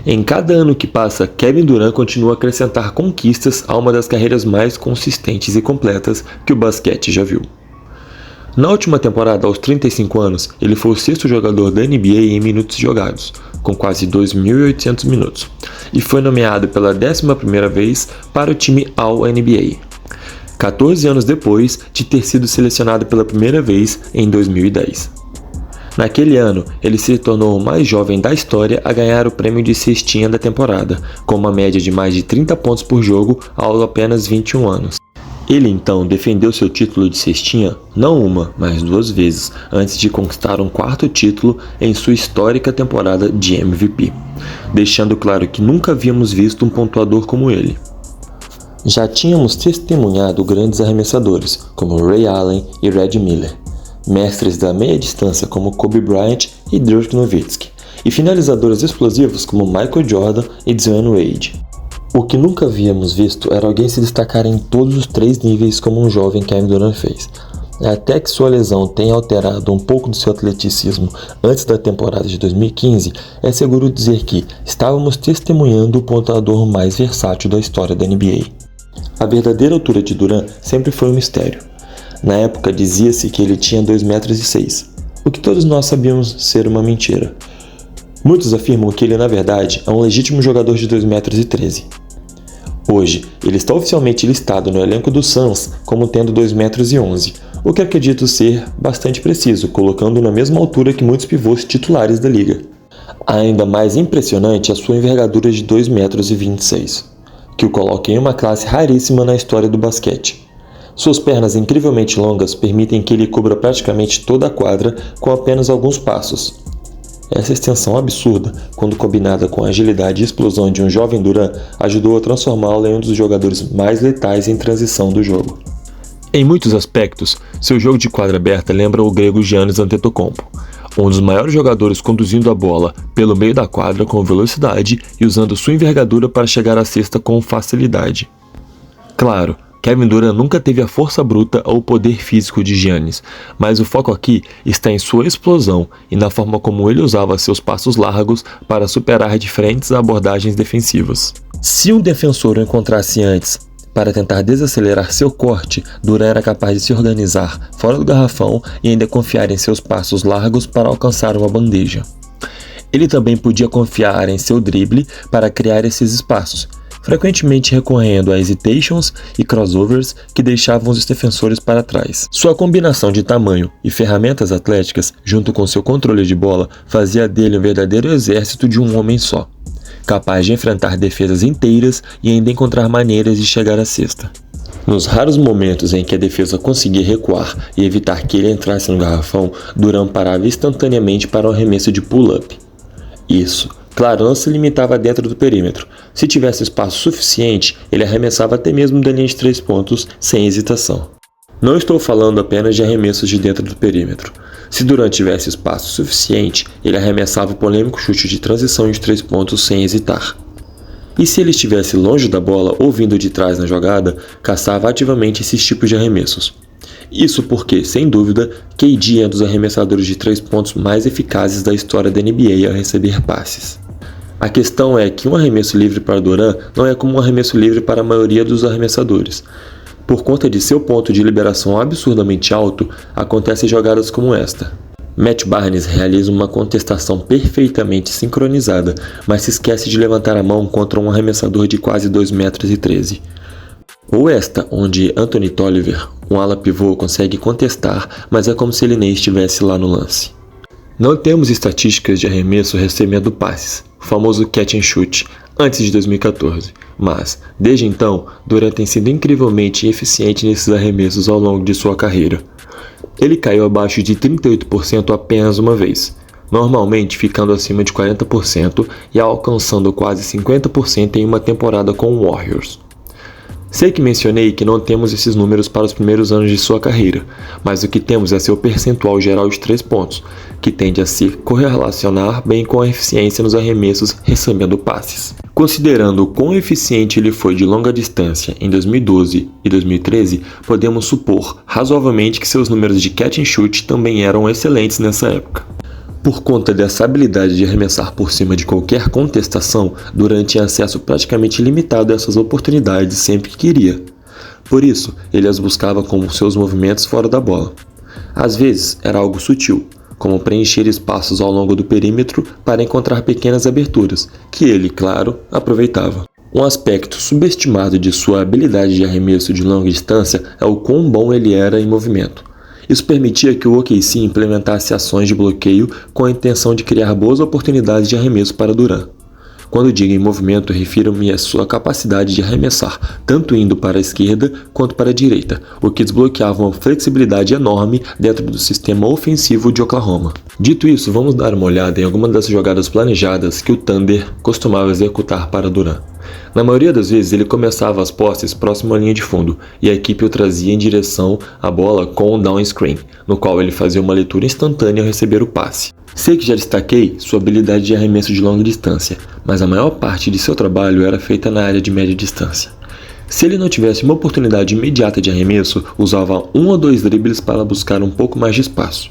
Em cada ano que passa, Kevin Durant continua a acrescentar conquistas a uma das carreiras mais consistentes e completas que o basquete já viu. Na última temporada, aos 35 anos, ele foi o sexto jogador da NBA em minutos jogados, com quase 2.800 minutos, e foi nomeado pela 11ª vez para o time All-NBA, 14 anos depois de ter sido selecionado pela primeira vez em 2010. Naquele ano, ele se tornou o mais jovem da história a ganhar o prêmio de cestinha da temporada, com uma média de mais de 30 pontos por jogo aos apenas 21 anos. Ele então defendeu seu título de cestinha não uma, mas 2 vezes, antes de conquistar um 4º título em sua histórica temporada de MVP, deixando claro que nunca havíamos visto um pontuador como ele. Já tínhamos testemunhado grandes arremessadores, como Ray Allen e Red Miller, mestres da meia distância como Kobe Bryant e Dirk Nowitzki, e finalizadores explosivos como Michael Jordan e Dwyane Wade. O que nunca havíamos visto era alguém se destacar em todos os 3 níveis como um jovem Kevin Durant fez. Até que sua lesão tenha alterado um pouco de seu atleticismo antes da temporada de 2015, é seguro dizer que estávamos testemunhando o pontuador mais versátil da história da NBA. A verdadeira altura de Durant sempre foi um mistério. Na época dizia-se que ele tinha 2,6 metros, o que todos nós sabíamos ser uma mentira. Muitos afirmam que ele, na verdade, é um legítimo jogador de 2,13 metros. Hoje, ele está oficialmente listado no elenco do Suns como tendo 2,11 metros, o que acredito ser bastante preciso, colocando-o na mesma altura que muitos pivôs titulares da liga. Ainda mais impressionante é a sua envergadura de 2,26 metros, que o coloca em uma classe raríssima na história do basquete. Suas pernas incrivelmente longas permitem que ele cubra praticamente toda a quadra com apenas alguns passos. Essa extensão absurda, quando combinada com a agilidade e explosão de um jovem Durant, ajudou a transformá-lo em um dos jogadores mais letais em transição do jogo. Em muitos aspectos, seu jogo de quadra aberta lembra o grego Giannis Antetokounmpo, um dos maiores jogadores conduzindo a bola pelo meio da quadra com velocidade e usando sua envergadura para chegar à cesta com facilidade. Claro, Kevin Durant nunca teve a força bruta ou o poder físico de Giannis, mas o foco aqui está em sua explosão e na forma como ele usava seus passos largos para superar diferentes abordagens defensivas. Se um defensor o encontrasse antes para tentar desacelerar seu corte, Durant era capaz de se organizar fora do garrafão e ainda confiar em seus passos largos para alcançar uma bandeja. Ele também podia confiar em seu drible para criar esses espaços, frequentemente recorrendo a hesitations e crossovers que deixavam os defensores para trás. Sua combinação de tamanho e ferramentas atléticas, junto com seu controle de bola, fazia dele um verdadeiro exército de um homem só, capaz de enfrentar defesas inteiras e ainda encontrar maneiras de chegar à cesta. Nos raros momentos em que a defesa conseguia recuar e evitar que ele entrasse no garrafão, Durant parava instantaneamente para um arremesso de pull-up. Isso, claro, não se limitava dentro do perímetro. Se tivesse espaço suficiente, ele arremessava até mesmo da linha de 3 pontos, sem hesitação. Não estou falando apenas de arremessos de dentro do perímetro. Se Durant tivesse espaço suficiente, ele arremessava o polêmico chute de transição de 3 pontos sem hesitar. E se ele estivesse longe da bola ou vindo de trás na jogada, caçava ativamente esses tipos de arremessos. Isso porque, sem dúvida, KD é um dos arremessadores de 3 pontos mais eficazes da história da NBA ao receber passes. A questão é que um arremesso livre para Durant não é como um arremesso livre para a maioria dos arremessadores. Por conta de seu ponto de liberação absurdamente alto, acontecem jogadas como esta. Matt Barnes realiza uma contestação perfeitamente sincronizada, mas se esquece de levantar a mão contra um arremessador de quase 2,13 metros. Ou esta, onde Anthony Tolliver, um ala pivô, consegue contestar, mas é como se ele nem estivesse lá no lance. Não temos estatísticas de arremesso recebendo passes, o famoso catch and shoot, antes de 2014, mas, desde então, Durant tem sido incrivelmente eficiente nesses arremessos ao longo de sua carreira. Ele caiu abaixo de 38% apenas uma vez, normalmente ficando acima de 40% e alcançando quase 50% em uma temporada com o Warriors. Sei que mencionei que não temos esses números para os primeiros anos de sua carreira, mas o que temos é seu percentual geral de 3 pontos, que tende a se correlacionar bem com a eficiência nos arremessos recebendo passes. Considerando o quão eficiente ele foi de longa distância em 2012 e 2013, podemos supor razoavelmente que seus números de catch and shoot também eram excelentes nessa época. Por conta dessa habilidade de arremessar por cima de qualquer contestação, Durant tinha acesso praticamente ilimitado a essas oportunidades sempre que queria. Por isso, ele as buscava com seus movimentos fora da bola. Às vezes, era algo sutil, como preencher espaços ao longo do perímetro para encontrar pequenas aberturas, que ele, claro, aproveitava. Um aspecto subestimado de sua habilidade de arremesso de longa distância é o quão bom ele era em movimento. Isso permitia que o OKC implementasse ações de bloqueio com a intenção de criar boas oportunidades de arremesso para Durant. Quando digo em movimento, refiro-me à sua capacidade de arremessar, tanto indo para a esquerda quanto para a direita, o que desbloqueava uma flexibilidade enorme dentro do sistema ofensivo de Oklahoma. Dito isso, vamos dar uma olhada em algumas das jogadas planejadas que o Thunder costumava executar para Durant. Na maioria das vezes, ele começava as posses próximo à linha de fundo, e a equipe o trazia em direção à bola com um down screen, no qual ele fazia uma leitura instantânea ao receber o passe. Sei que já destaquei sua habilidade de arremesso de longa distância, mas a maior parte de seu trabalho era feita na área de média distância. Se ele não tivesse uma oportunidade imediata de arremesso, usava 1 ou 2 dribles para buscar um pouco mais de espaço.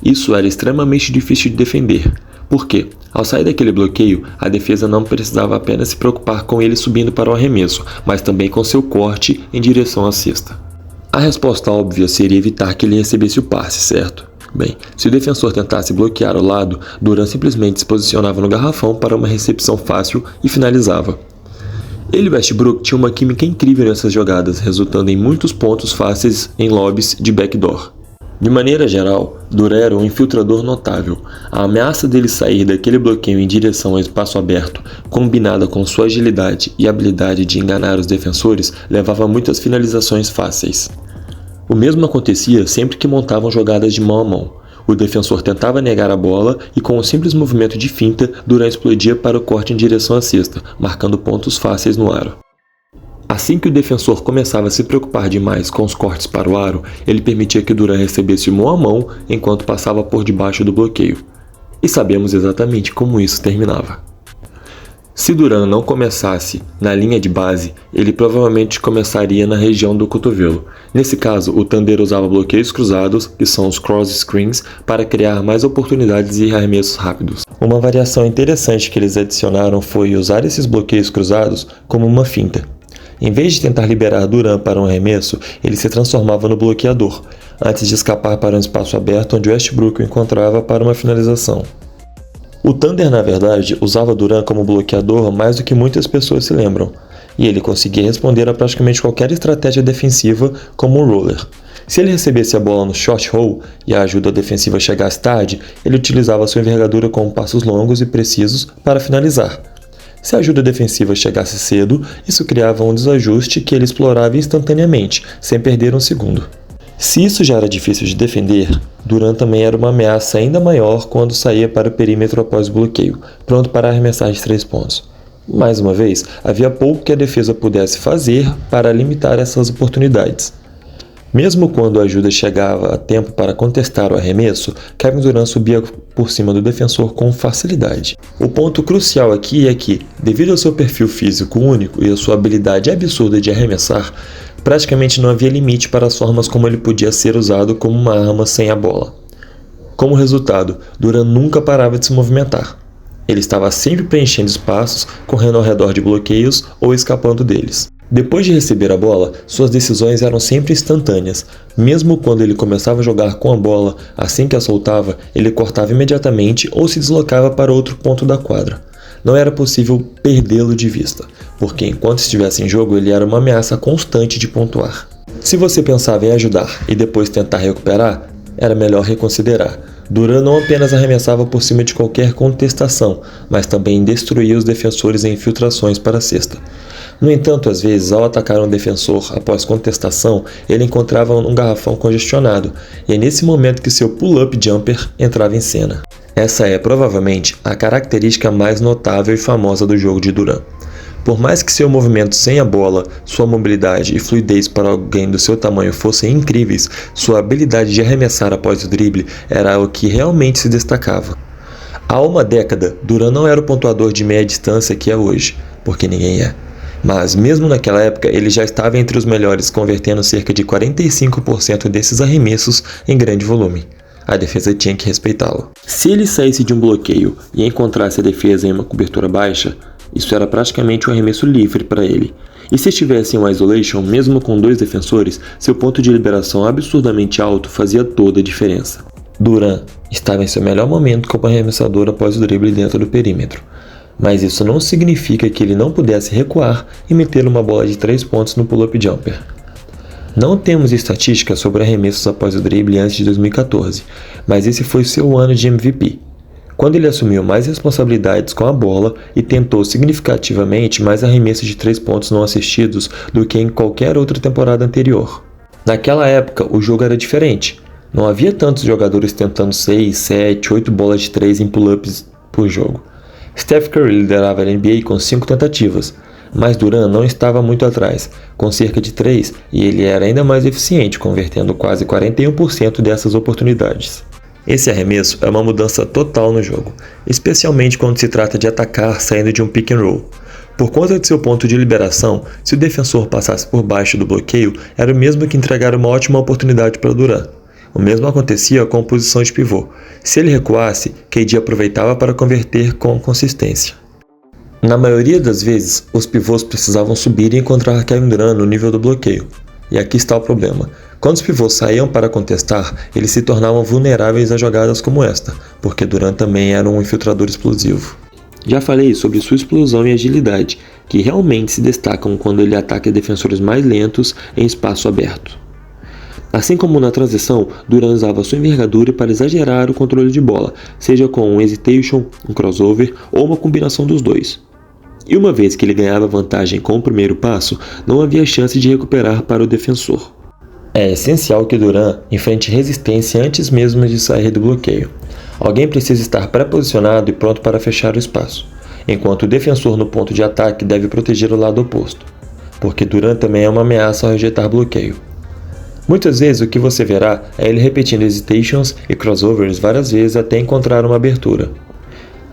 Isso era extremamente difícil de defender, porque, ao sair daquele bloqueio, a defesa não precisava apenas se preocupar com ele subindo para o arremesso, mas também com seu corte em direção à cesta. A resposta óbvia seria evitar que ele recebesse o passe, certo? Bem, se o defensor tentasse bloquear o lado, Durant simplesmente se posicionava no garrafão para uma recepção fácil e finalizava. Ele e Westbrook tinham uma química incrível nessas jogadas, resultando em muitos pontos fáceis em lobbies de backdoor. De maneira geral, Durant era um infiltrador notável. A ameaça dele sair daquele bloqueio em direção ao espaço aberto, combinada com sua agilidade e habilidade de enganar os defensores, levava a muitas finalizações fáceis. O mesmo acontecia sempre que montavam jogadas de mão a mão. O defensor tentava negar a bola e, com um simples movimento de finta, Durant explodia para o corte em direção à cesta, marcando pontos fáceis no aro. Assim que o defensor começava a se preocupar demais com os cortes para o aro, ele permitia que Durant recebesse mão a mão enquanto passava por debaixo do bloqueio. E sabemos exatamente como isso terminava. Se Durant não começasse na linha de base, ele provavelmente começaria na região do cotovelo. Nesse caso, o Thunder usava bloqueios cruzados, que são os cross screens, para criar mais oportunidades e arremessos rápidos. Uma variação interessante que eles adicionaram foi usar esses bloqueios cruzados como uma finta. Em vez de tentar liberar Durant para um arremesso, ele se transformava no bloqueador, antes de escapar para um espaço aberto onde Westbrook o encontrava para uma finalização. O Thunder, na verdade, usava Durant como bloqueador mais do que muitas pessoas se lembram, e ele conseguia responder a praticamente qualquer estratégia defensiva como um roller. Se ele recebesse a bola no short hole e a ajuda defensiva chegasse tarde, ele utilizava sua envergadura com passos longos e precisos para finalizar. Se a ajuda defensiva chegasse cedo, isso criava um desajuste que ele explorava instantaneamente, sem perder um segundo. Se isso já era difícil de defender, Durant também era uma ameaça ainda maior quando saía para o perímetro após o bloqueio, pronto para arremessar de 3 pontos. Mais uma vez, havia pouco que a defesa pudesse fazer para limitar essas oportunidades. Mesmo quando a ajuda chegava a tempo para contestar o arremesso, Kevin Durant subia por cima do defensor com facilidade. O ponto crucial aqui é que, devido ao seu perfil físico único e à sua habilidade absurda de arremessar, praticamente não havia limite para as formas como ele podia ser usado como uma arma sem a bola. Como resultado, Durant nunca parava de se movimentar. Ele estava sempre preenchendo espaços, correndo ao redor de bloqueios ou escapando deles. Depois de receber a bola, suas decisões eram sempre instantâneas. Mesmo quando ele começava a jogar com a bola, assim que a soltava, ele cortava imediatamente ou se deslocava para outro ponto da quadra. Não era possível perdê-lo de vista, porque enquanto estivesse em jogo ele era uma ameaça constante de pontuar. Se você pensava em ajudar e depois tentar recuperar, era melhor reconsiderar. Durant não apenas arremessava por cima de qualquer contestação, mas também destruía os defensores em infiltrações para a cesta. No entanto, às vezes, ao atacar um defensor após contestação, ele encontrava um garrafão congestionado, e é nesse momento que seu pull-up jumper entrava em cena. Essa é, provavelmente, a característica mais notável e famosa do jogo de Durant. Por mais que seu movimento sem a bola, sua mobilidade e fluidez para alguém do seu tamanho fossem incríveis, sua habilidade de arremessar após o drible era o que realmente se destacava. Há uma década, Durant não era o pontuador de meia distância que é hoje, porque ninguém é. Mas, mesmo naquela época, ele já estava entre os melhores, convertendo cerca de 45% desses arremessos em grande volume. a defesa tinha que respeitá-lo. Se ele saísse de um bloqueio e encontrasse a defesa em uma cobertura baixa, isso era praticamente um arremesso livre para ele. E se estivesse em um isolation, mesmo com 2 defensores, seu ponto de liberação absurdamente alto fazia toda a diferença. Durant estava em seu melhor momento como arremessador após o drible dentro do perímetro, mas isso não significa que ele não pudesse recuar e meter uma bola de 3 pontos no pull-up jumper. Não temos estatísticas sobre arremessos após o drible antes de 2014, mas esse foi seu ano de MVP, quando ele assumiu mais responsabilidades com a bola e tentou significativamente mais arremessos de 3 pontos não assistidos do que em qualquer outra temporada anterior. Naquela época, o jogo era diferente. Não havia tantos jogadores tentando 6, 7, 8 bolas de 3 em pull-ups por jogo. Steph Curry liderava a NBA com 5 tentativas, mas Durant não estava muito atrás, com cerca de 3, e ele era ainda mais eficiente, convertendo quase 41% dessas oportunidades. Esse arremesso é uma mudança total no jogo, especialmente quando se trata de atacar saindo de um pick and roll. Por conta de seu ponto de liberação, se o defensor passasse por baixo do bloqueio, era o mesmo que entregar uma ótima oportunidade para Durant. O mesmo acontecia com a posição de pivô. Se ele recuasse, KD aproveitava para converter com consistência. Na maioria das vezes, os pivôs precisavam subir e encontrar Kevin Durant no nível do bloqueio. E aqui está o problema. Quando os pivôs saíam para contestar, eles se tornavam vulneráveis a jogadas como esta, porque Durant também era um infiltrador explosivo. Já falei sobre sua explosão e agilidade, que realmente se destacam quando ele ataca defensores mais lentos em espaço aberto. Assim como na transição, Durant usava sua envergadura para exagerar o controle de bola, seja com um hesitation, um crossover ou uma combinação dos dois. E uma vez que ele ganhava vantagem com o primeiro passo, não havia chance de recuperar para o defensor. É essencial que Durant enfrente resistência antes mesmo de sair do bloqueio. Alguém precisa estar pré-posicionado e pronto para fechar o espaço, enquanto o defensor no ponto de ataque deve proteger o lado oposto, porque Durant também é uma ameaça ao rejeitar bloqueio. Muitas vezes o que você verá é ele repetindo hesitations e crossovers várias vezes até encontrar uma abertura.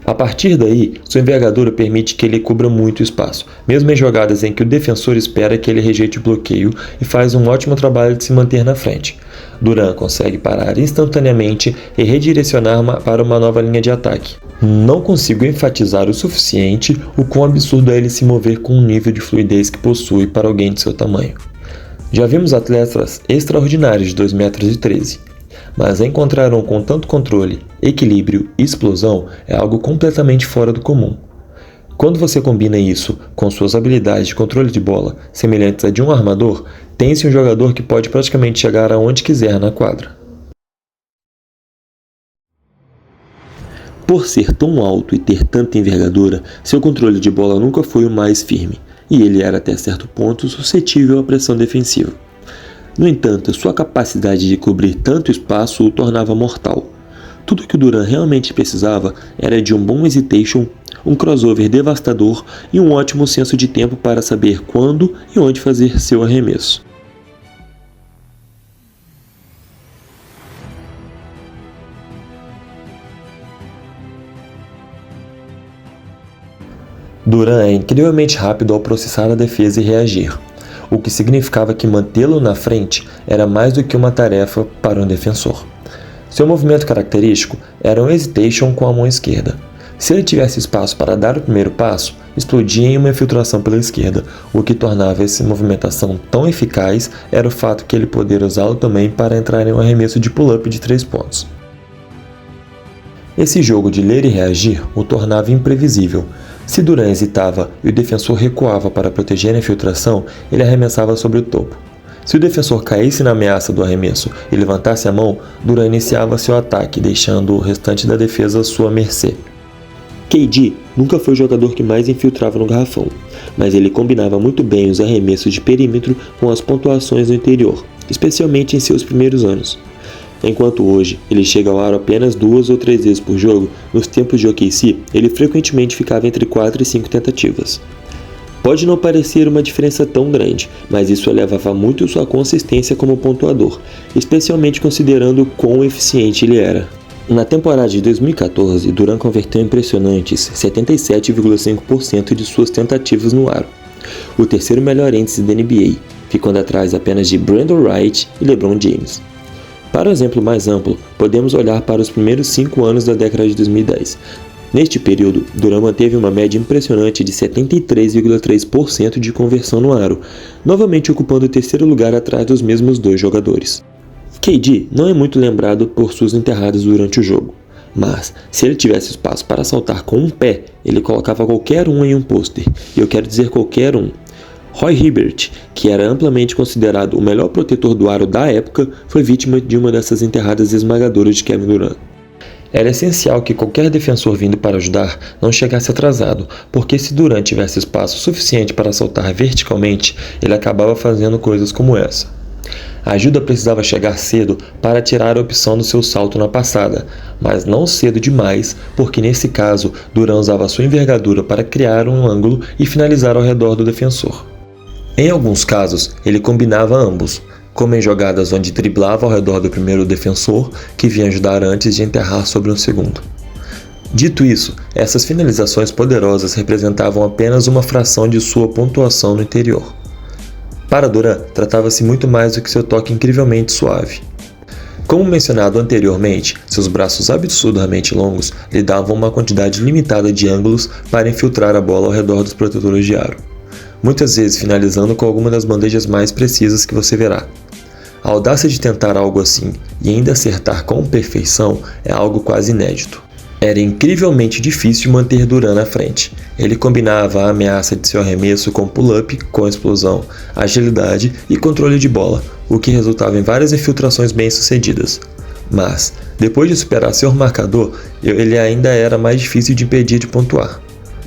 A partir daí, sua envergadura permite que ele cubra muito espaço, mesmo em jogadas em que o defensor espera que ele rejeite o bloqueio e faz um ótimo trabalho de se manter na frente. Durant consegue parar instantaneamente e redirecionar para uma nova linha de ataque. Não consigo enfatizar o suficiente o quão absurdo é ele se mover com o nível de fluidez que possui para alguém de seu tamanho. Já vimos atletas extraordinários de 2,13 m, mas encontrar um com tanto controle, equilíbrio e explosão é algo completamente fora do comum. Quando você combina isso com suas habilidades de controle de bola, semelhantes a de um armador, tem-se um jogador que pode praticamente chegar aonde quiser na quadra. Por ser tão alto e ter tanta envergadura, seu controle de bola nunca foi o mais firme, e ele era até certo ponto suscetível à pressão defensiva. No entanto, sua capacidade de cobrir tanto espaço o tornava mortal. Tudo que o Durant realmente precisava era de um bom hesitation, um crossover devastador e um ótimo senso de tempo para saber quando e onde fazer seu arremesso. Durant é incrivelmente rápido ao processar a defesa e reagir, o que significava que mantê-lo na frente era mais do que uma tarefa para um defensor. Seu movimento característico era um hesitation com a mão esquerda. Se ele tivesse espaço para dar o primeiro passo, explodia em uma infiltração pela esquerda. O que tornava essa movimentação tão eficaz era o fato que ele poderia usá-lo também para entrar em um arremesso de pull-up de 3 pontos. Esse jogo de ler e reagir o tornava imprevisível. Se Durant hesitava e o defensor recuava para proteger a infiltração, ele arremessava sobre o topo. Se o defensor caísse na ameaça do arremesso e levantasse a mão, Durant iniciava seu ataque, deixando o restante da defesa à sua mercê. KD nunca foi o jogador que mais infiltrava no garrafão, mas ele combinava muito bem os arremessos de perímetro com as pontuações no interior, especialmente em seus primeiros anos. Enquanto hoje ele chega ao aro apenas 2 ou 3 vezes por jogo, nos tempos de OKC ele frequentemente ficava entre 4 e 5 tentativas. Pode não parecer uma diferença tão grande, mas isso elevava muito sua consistência como pontuador, especialmente considerando quão eficiente ele era. Na temporada de 2014, Durant converteu impressionantes 77,5% de suas tentativas no aro, o terceiro melhor índice da NBA, ficando atrás apenas de Brandon Wright e LeBron James. Para um exemplo mais amplo, podemos olhar para os primeiros 5 anos da década de 2010. Neste período, Durant manteve uma média impressionante de 73,3% de conversão no aro, novamente ocupando o terceiro lugar atrás dos mesmos dois jogadores. KD não é muito lembrado por suas enterradas durante o jogo, mas se ele tivesse espaço para saltar com um pé, ele colocava qualquer um em um pôster, e eu quero dizer qualquer um. Roy Hibbert, que era amplamente considerado o melhor protetor do aro da época, foi vítima de uma dessas enterradas esmagadoras de Kevin Durant. Era essencial que qualquer defensor vindo para ajudar não chegasse atrasado, porque se Durant tivesse espaço suficiente para saltar verticalmente, ele acabava fazendo coisas como essa. A ajuda precisava chegar cedo para tirar a opção do seu salto na passada, mas não cedo demais, porque nesse caso, Durant usava sua envergadura para criar um ângulo e finalizar ao redor do defensor. Em alguns casos, ele combinava ambos, como em jogadas onde driblava ao redor do primeiro defensor, que vinha ajudar antes de enterrar sobre um segundo. Dito isso, essas finalizações poderosas representavam apenas uma fração de sua pontuação no interior. Para Durant, tratava-se muito mais do que seu toque incrivelmente suave. Como mencionado anteriormente, seus braços absurdamente longos lhe davam uma quantidade limitada de ângulos para infiltrar a bola ao redor dos protetores de aro, muitas vezes finalizando com alguma das bandejas mais precisas que você verá. A audácia de tentar algo assim e ainda acertar com perfeição é algo quase inédito. Era incrivelmente difícil manter Durant na frente. Ele combinava a ameaça de seu arremesso com pull-up, com explosão, agilidade e controle de bola, o que resultava em várias infiltrações bem-sucedidas. Mas, depois de superar seu marcador, ele ainda era mais difícil de impedir de pontuar.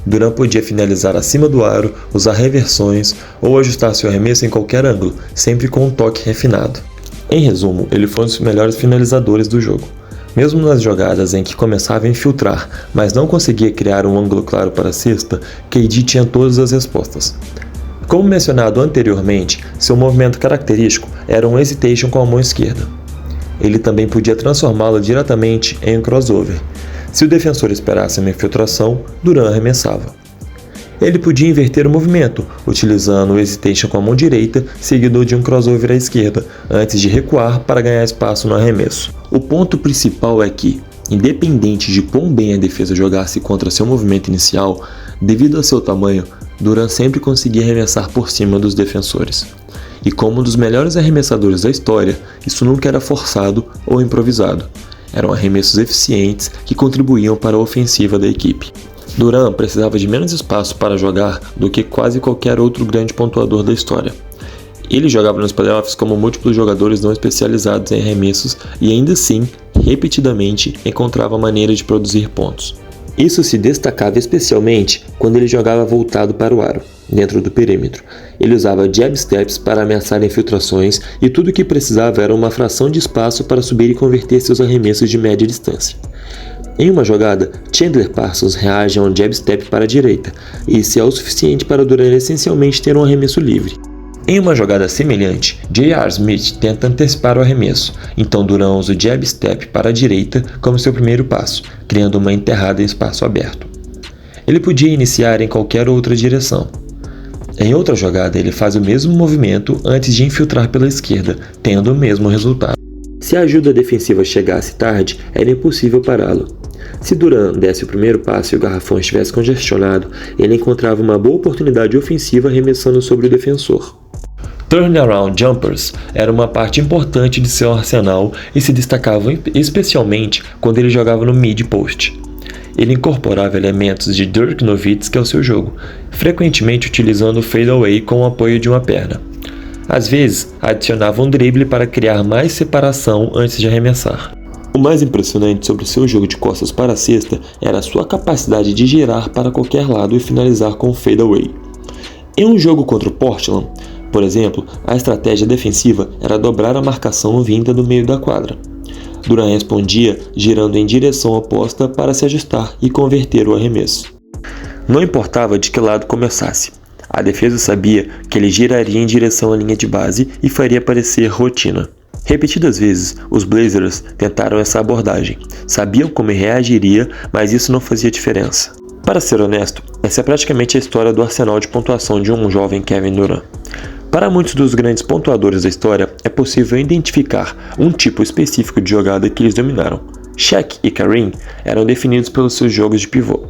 Durant podia finalizar acima do aro, usar reversões ou ajustar seu arremesso em qualquer ângulo, sempre com um toque refinado. Em resumo, ele foi um dos melhores finalizadores do jogo. Mesmo nas jogadas em que começava a infiltrar, mas não conseguia criar um ângulo claro para a cesta, KD tinha todas as respostas. Como mencionado anteriormente, seu movimento característico era um hesitation com a mão esquerda. Ele também podia transformá-lo diretamente em um crossover. Se o defensor esperasse uma infiltração, Durant arremessava. Ele podia inverter o movimento, utilizando o hesitation com a mão direita, seguido de um crossover à esquerda, antes de recuar para ganhar espaço no arremesso. O ponto principal é que, independente de quão bem a defesa jogasse contra seu movimento inicial, devido a seu tamanho, Durant sempre conseguia arremessar por cima dos defensores. E como um dos melhores arremessadores da história, isso nunca era forçado ou improvisado. Eram arremessos eficientes que contribuíam para a ofensiva da equipe. Durant precisava de menos espaço para jogar do que quase qualquer outro grande pontuador da história. Ele jogava nos playoffs como múltiplos jogadores não especializados em arremessos e ainda assim, repetidamente, encontrava maneira de produzir pontos. Isso se destacava especialmente quando ele jogava voltado para o aro, dentro do perímetro. Ele usava jab steps para ameaçar infiltrações e tudo o que precisava era uma fração de espaço para subir e converter seus arremessos de média distância. Em uma jogada, Chandler Parsons reage a um jab step para a direita, e isso é o suficiente para Durant essencialmente ter um arremesso livre. Em uma jogada semelhante, J.R. Smith tenta antecipar o arremesso, então Durant usa o jab step para a direita como seu primeiro passo, criando uma enterrada em espaço aberto. Ele podia iniciar em qualquer outra direção. Em outra jogada, ele faz o mesmo movimento antes de infiltrar pela esquerda, tendo o mesmo resultado. Se a ajuda defensiva chegasse tarde, era impossível pará-lo. Se Durant desse o primeiro passo e o garrafão estivesse congestionado, ele encontrava uma boa oportunidade ofensiva arremessando sobre o defensor. Turnaround jumpers era uma parte importante de seu arsenal e se destacavam especialmente quando ele jogava no mid-post. Ele incorporava elementos de Dirk Nowitzki ao seu jogo, frequentemente utilizando o fadeaway com o apoio de uma perna. Às vezes, adicionava um drible para criar mais separação antes de arremessar. O mais impressionante sobre seu jogo de costas para a cesta era a sua capacidade de girar para qualquer lado e finalizar com o fadeaway. Em um jogo contra o Portland, por exemplo, a estratégia defensiva era dobrar a marcação vinda do meio da quadra. Durant respondia girando em direção oposta para se ajustar e converter o arremesso. Não importava de que lado começasse. A defesa sabia que ele giraria em direção à linha de base e faria parecer rotina. Repetidas vezes, os Blazers tentaram essa abordagem. Sabiam como reagiria, mas isso não fazia diferença. Para ser honesto, essa é praticamente a história do arsenal de pontuação de um jovem Kevin Durant. Para muitos dos grandes pontuadores da história, é possível identificar um tipo específico de jogada que eles dominaram. Shaq e Kareem eram definidos pelos seus jogos de pivô.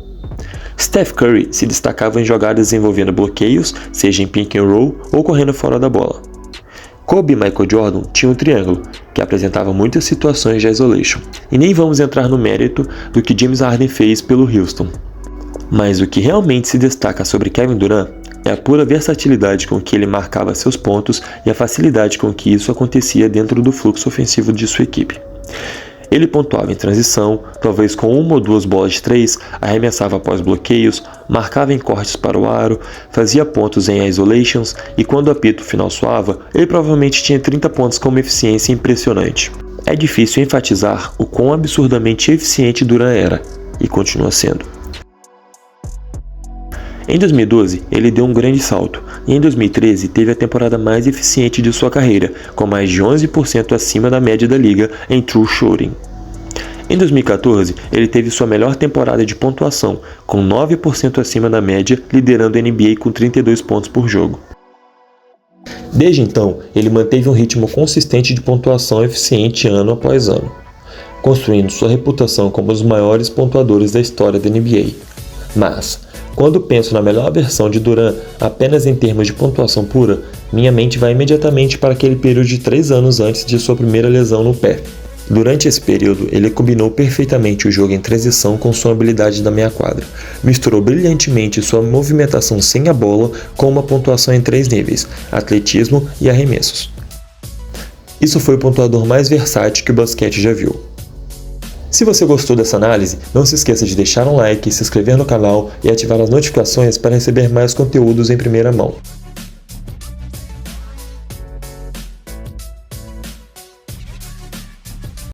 Steph Curry se destacava em jogadas envolvendo bloqueios, seja em pick and roll ou correndo fora da bola. Kobe e Michael Jordan tinham um triângulo, que apresentava muitas situações de isolation, e nem vamos entrar no mérito do que James Harden fez pelo Houston. Mas o que realmente se destaca sobre Kevin Durant é a pura versatilidade com que ele marcava seus pontos e a facilidade com que isso acontecia dentro do fluxo ofensivo de sua equipe. Ele pontuava em transição, talvez com uma ou duas bolas de 3, arremessava após bloqueios, marcava em cortes para o aro, fazia pontos em isolations e quando o apito final soava, ele provavelmente tinha 30 pontos com uma eficiência impressionante. É difícil enfatizar o quão absurdamente eficiente Durant era, e continua sendo. Em 2012, ele deu um grande salto, e em 2013 teve a temporada mais eficiente de sua carreira, com mais de 11% acima da média da liga em true shooting. Em 2014, ele teve sua melhor temporada de pontuação, com 9% acima da média, liderando a NBA com 32 pontos por jogo. Desde então, ele manteve um ritmo consistente de pontuação eficiente ano após ano, construindo sua reputação como um dos maiores pontuadores da história da NBA. Mas, quando penso na melhor versão de Durant apenas em termos de pontuação pura, minha mente vai imediatamente para aquele período de 3 anos antes de sua primeira lesão no pé. Durante esse período, ele combinou perfeitamente o jogo em transição com sua habilidade da meia quadra. Misturou brilhantemente sua movimentação sem a bola com uma pontuação em 3 níveis, atletismo e arremessos. Isso foi o pontuador mais versátil que o basquete já viu. Se você gostou dessa análise, não se esqueça de deixar um like, se inscrever no canal e ativar as notificações para receber mais conteúdos em primeira mão.